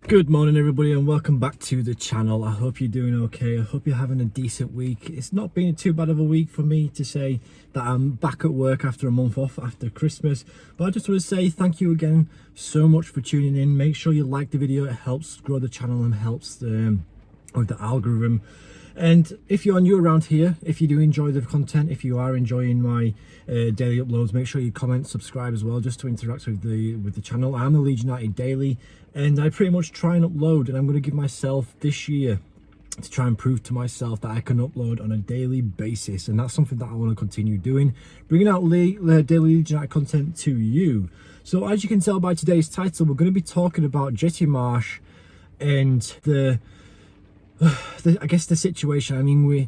Good morning everybody and welcome back to the channel. I hope you're doing okay. I hope you're having a decent week. It's not been too bad of a week for me to say that I'm back at work after a month off after Christmas, but I just want to say thank you again so much for tuning in. Make sure you like the video. It helps grow the channel and helps with the algorithm. And if you're new around here, if you do enjoy the content, if you are enjoying my daily uploads, make sure you comment, subscribe as well, just to interact with the channel. I'm the Leeds United Daily, and I pretty much try and upload, and I'm going to give myself this year to try and prove to myself that I can upload on a daily basis, and that's something that I want to continue doing, bringing out daily Leeds United content to you. So as you can tell by today's title, we're going to be talking about Jesse Marsch and I guess the situation. I mean,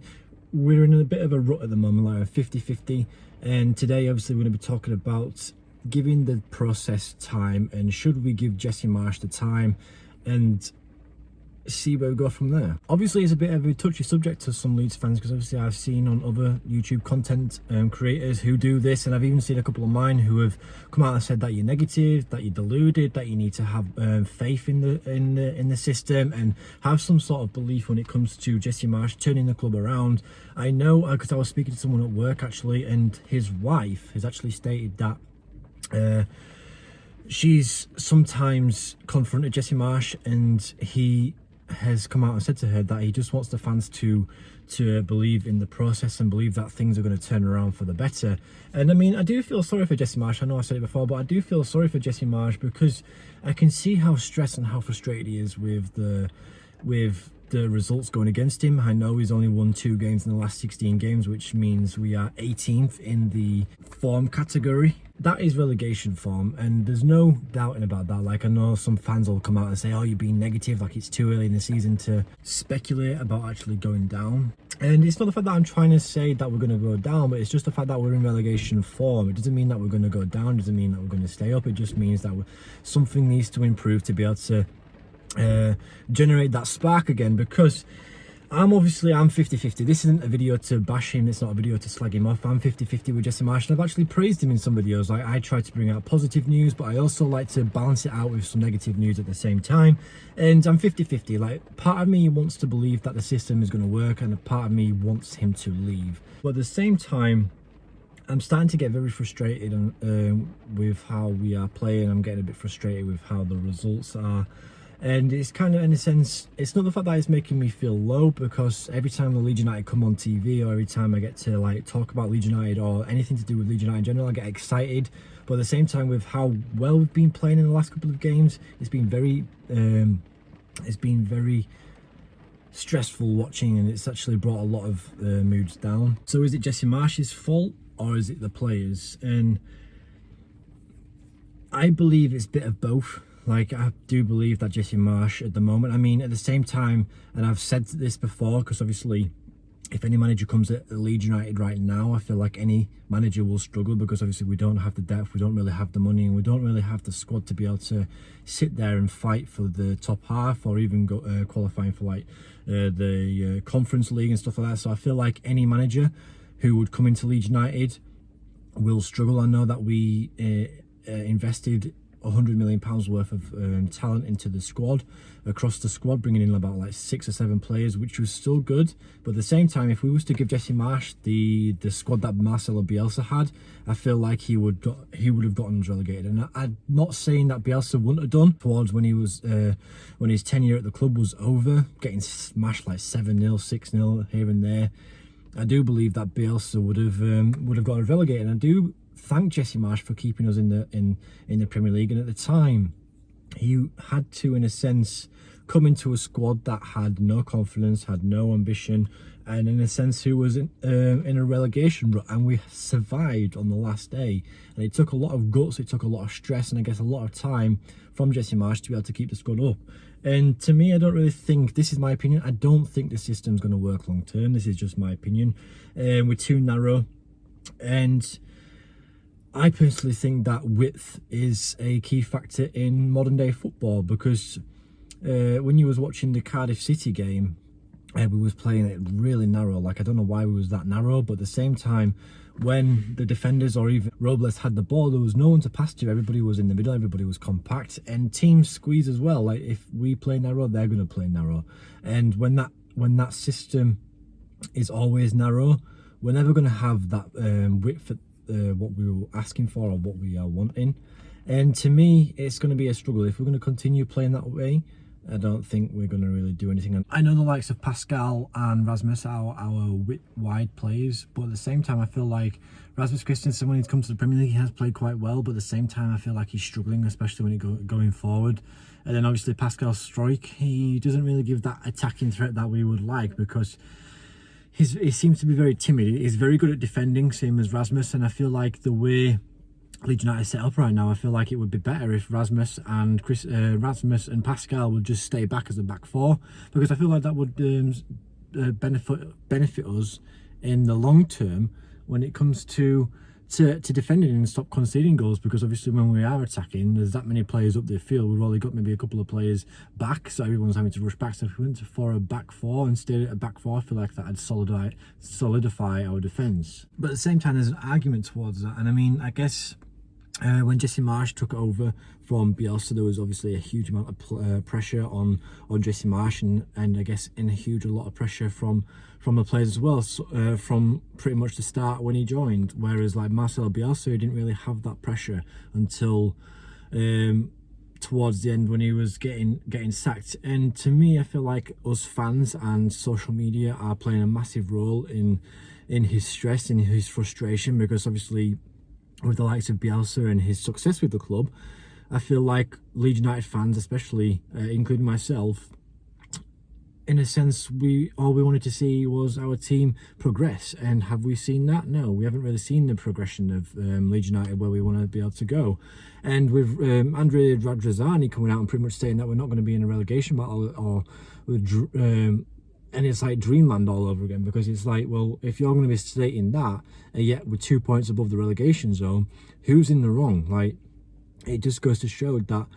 we're in a bit of a rut at the moment, like a 50-50, and today obviously we're going to be talking about giving the process time, and should we give Jesse Marsch the time and see where we go from there. Obviously it's a bit of a touchy subject to some Leeds fans, because obviously I've seen on other YouTube content creators who do this, and I've even seen a couple of mine who have come out and said that you're negative, that you're deluded, that you need to have faith in the system and have some sort of belief when it comes to Jesse Marsch turning the club around. I know because I was speaking to someone at work actually, and his wife has actually stated that she's sometimes confronted Jesse Marsch, and he has come out and said to her that he just wants the fans to believe in the process and believe that things are going to turn around for the better. And I mean, I do feel sorry for Jesse Marsch. I know I said it before, but I do feel sorry for Jesse Marsch because I can see how stressed and how frustrated he is with the results going against him. I know he's only won 2 games in the last 16 games, which means we are 18th in the form category. That is relegation form, and there's no doubting about that. Like, I know some fans will come out and say, oh, you're being negative, like it's too early in the season to speculate about actually going down. And it's not the fact that I'm trying to say that we're going to go down, but it's just the fact that we're in relegation form. It doesn't mean that we're going to go down, it doesn't mean that we're going to stay up. It just means that something needs to improve to be able to generate that spark again, because I'm 50-50. This isn't a video to bash him, it's not a video to slag him off. I'm 50-50 with Jesse Marsch, and I've actually praised him in some videos. Like, I try to bring out positive news, but I also like to balance it out with some negative news at the same time. And I'm 50-50. Like, part of me wants to believe that the system is going to work, and a part of me wants him to leave. But at the same time, I'm starting to get very frustrated with how we are playing. I'm getting a bit frustrated with how the results are. And it's kind of, in a sense, it's not the fact that it's making me feel low, because every time the Leeds United come on TV, or every time I get to like talk about Leeds United or anything to do with Leeds United in general, I get excited. But at the same time, with how well we've been playing in the last couple of games, it's been very stressful watching, and it's actually brought a lot of moods down. So is it Jesse Marsch's fault, or is it the players? And I believe it's a bit of both. Like, I do believe that Jesse Marsch at the moment, I mean, at the same time, and I've said this before, because obviously if any manager comes at Leeds United right now, I feel like any manager will struggle, because obviously we don't have the depth, we don't really have the money, and we don't really have the squad to be able to sit there and fight for the top half, or even go qualifying for like the Conference League and stuff like that. So I feel like any manager who would come into Leeds United will struggle. I know that we invested £100 million worth of talent into the squad, across the squad, bringing in about like 6 or 7 players, which was still good. But at the same time, if we was to give Jesse Marsch the squad that Marcelo Bielsa had, I feel like he would have gotten us relegated. And I'm not saying that Bielsa wouldn't have done towards when he was when his tenure at the club was over, getting smashed like 7-0, 6-0 here and there. I do believe that Bielsa would have gotten relegated, and I do thank Jesse Marsch for keeping us in the Premier League. And at the time, he had to, in a sense, come into a squad that had no confidence, had no ambition, and in a sense who was in a relegation rut, and we survived on the last day. And it took a lot of guts, it took a lot of stress, and I guess a lot of time from Jesse Marsch to be able to keep the squad up. And to me, I don't really think, this is my opinion, I don't think the system's going to work long term. This is just my opinion. We're too narrow, and I personally think that width is a key factor in modern day football, because when you was watching the Cardiff City game, we was playing it really narrow. Like, I don't know why we was that narrow, but at the same time, when the defenders or even Robles had the ball, there was no one to pass to. Everybody was in the middle, everybody was compact, and teams squeeze as well. Like, if we play narrow, they're going to play narrow. And when that system is always narrow, we're never going to have that width at what we were asking for or what we are wanting. And to me, it's going to be a struggle if we're going to continue playing that way. I don't think we're going to really do anything. I know the likes of Pascal and Rasmus are our wide players, but at the same time, I feel like Rasmus Christensen, when he's come to the Premier League, he has played quite well, but at the same time, I feel like he's struggling, especially when he going forward. And then obviously Pascal Struijk, he doesn't really give that attacking threat that we would like, because he seems to be very timid. He's very good at defending, same as Rasmus, and I feel like the way Leeds United set up right now, I feel like it would be better if Rasmus and Pascal would just stay back as a back four, because I feel like that would benefit us in the long term when it comes to defending and stop conceding goals, because obviously when we are attacking, there's that many players up the field. We've only got maybe a couple of players back, so everyone's having to rush back. So if we went for a back four and stayed at a back four, I feel like that would solidify our defence. But at the same time, there's an argument towards that, and I mean, I guess when Jesse Marsch took over from Bielsa, there was obviously a huge amount of pressure on Jesse Marsch, and I guess a lot of pressure from the players as well, so, from pretty much the start when he joined. Whereas like Marcelo Bielsa, he didn't really have that pressure until towards the end when he was getting sacked. And to me, I feel like us fans and social media are playing a massive role in his stress, in his frustration, because obviously with the likes of Bielsa and his success with the club, I feel like Leeds United fans, especially including myself, in a sense, all we wanted to see was our team progress. And have we seen that? No, we haven't really seen the progression of Leeds United where we want to be able to go. And with Andre Radrazani coming out and pretty much saying that we're not going to be in a relegation battle, or and it's like dreamland all over again, because it's like, well, if you're going to be stating that, and yet we're 2 points above the relegation zone, who's in the wrong? Like, it just goes to show that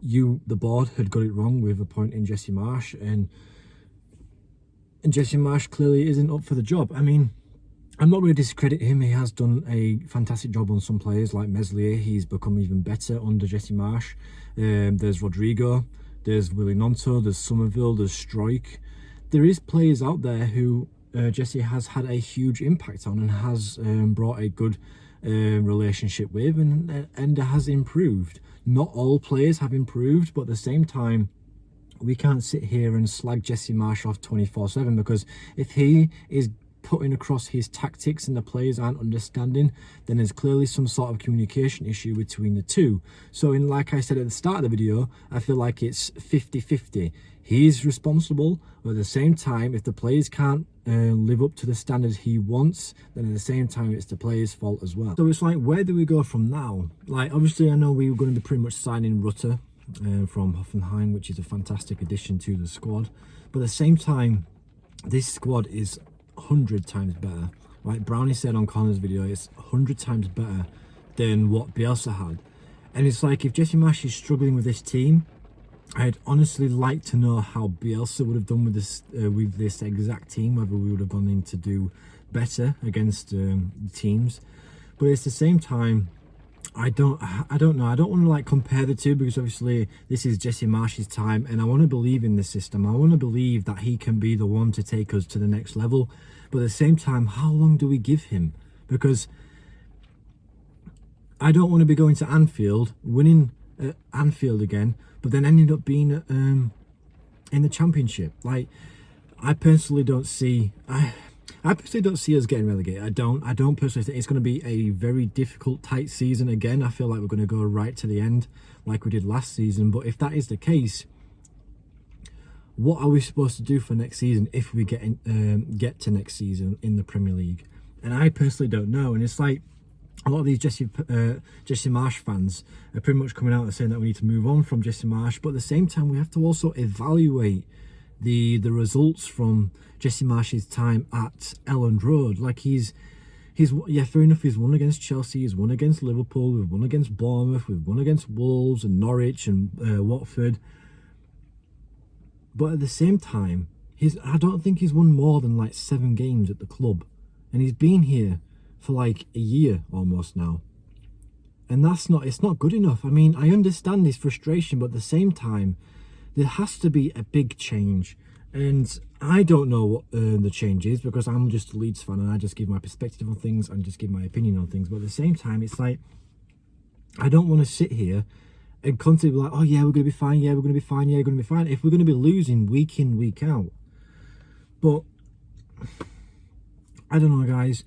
the board had got it wrong with appointing Jesse Marsch, and Jesse Marsch clearly isn't up for the job. I mean, I'm not going to discredit him. He has done a fantastic job on some players like Meslier. He's become even better under Jesse Marsch. There's Rodrigo, there's Willie Gnonto, there's Somerville, there's Struijk. There is players out there who Jesse has had a huge impact on and has brought a good relationship with, and has improved. Not all players have improved, but at the same time, we can't sit here and slag Jesse Marsch off 24/7, because if he is putting across his tactics and the players aren't understanding, then there's clearly some sort of communication issue between the two. So like I said at the start of the video, I feel like it's 50-50. He's responsible, but at the same time, if the players can't live up to the standards he wants, then at the same time, it's the players' fault as well. So it's like, where do we go from now? Like, obviously, I know we were going to be pretty much signing Rutter from Hoffenheim, which is a fantastic addition to the squad. But at the same time, this squad is 100 times better. Like Brownie said on Connor's video, it's 100 times better than what Bielsa had. And it's like, if Jesse Marsch is struggling with this team, I'd honestly like to know how Bielsa would have done with this exact team, whether we would have gone in to do better against teams. But at the same time, I don't know. I don't want to like compare the two, because obviously this is Jesse Marsch's time, and I want to believe in the system. I want to believe that he can be the one to take us to the next level. But at the same time, how long do we give him? Because I don't want to be going to Anfield, winning at Anfield again, but then ending up being in the Championship. Like, I personally don't see us getting relegated. I don't personally think it's going to be a very difficult, tight season again. I feel like we're going to go right to the end like we did last season. But if that is the case, what are we supposed to do for next season if we get to next season in the Premier League? And I personally don't know. And it's like, a lot of these Jesse Marsch fans are pretty much coming out and saying that we need to move on from Jesse Marsch, but at the same time, we have to also evaluate the results from Jesse Marsch's time at Elland Road. Like, he's yeah, fair enough, he's won against Chelsea, he's won against Liverpool, we've won against Bournemouth, we've won against Wolves and Norwich and Watford. But at the same time, I don't think he's won more than like 7 games at the club, and he's been here for like a year almost now. And it's not good enough. I mean, I understand his frustration, but at the same time, there has to be a big change. And I don't know what the change is, because I'm just a Leeds fan and I just give my perspective on things and just give my opinion on things. But at the same time, it's like, I don't want to sit here and constantly be like, oh yeah, we're going to be fine, yeah, we're going to be fine, yeah, we're going to be fine, if we're going to be losing week in, week out. But I don't know, guys.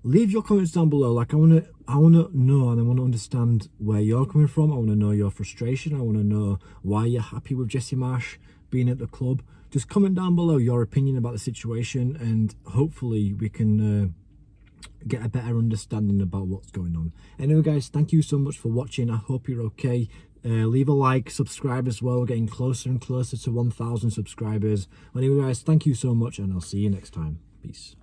Leave your comments down below. Like, I wanna know, and I want to understand where you're coming from. I want to know your frustration. I want to know why you're happy with Jesse Marsch being at the club. Just comment down below your opinion about the situation, and hopefully we can get a better understanding about what's going on. Anyway, guys, thank you so much for watching. I hope you're okay. Leave a like, subscribe as well. We're getting closer and closer to 1,000 subscribers. Anyway, guys, thank you so much, and I'll see you next time. Peace.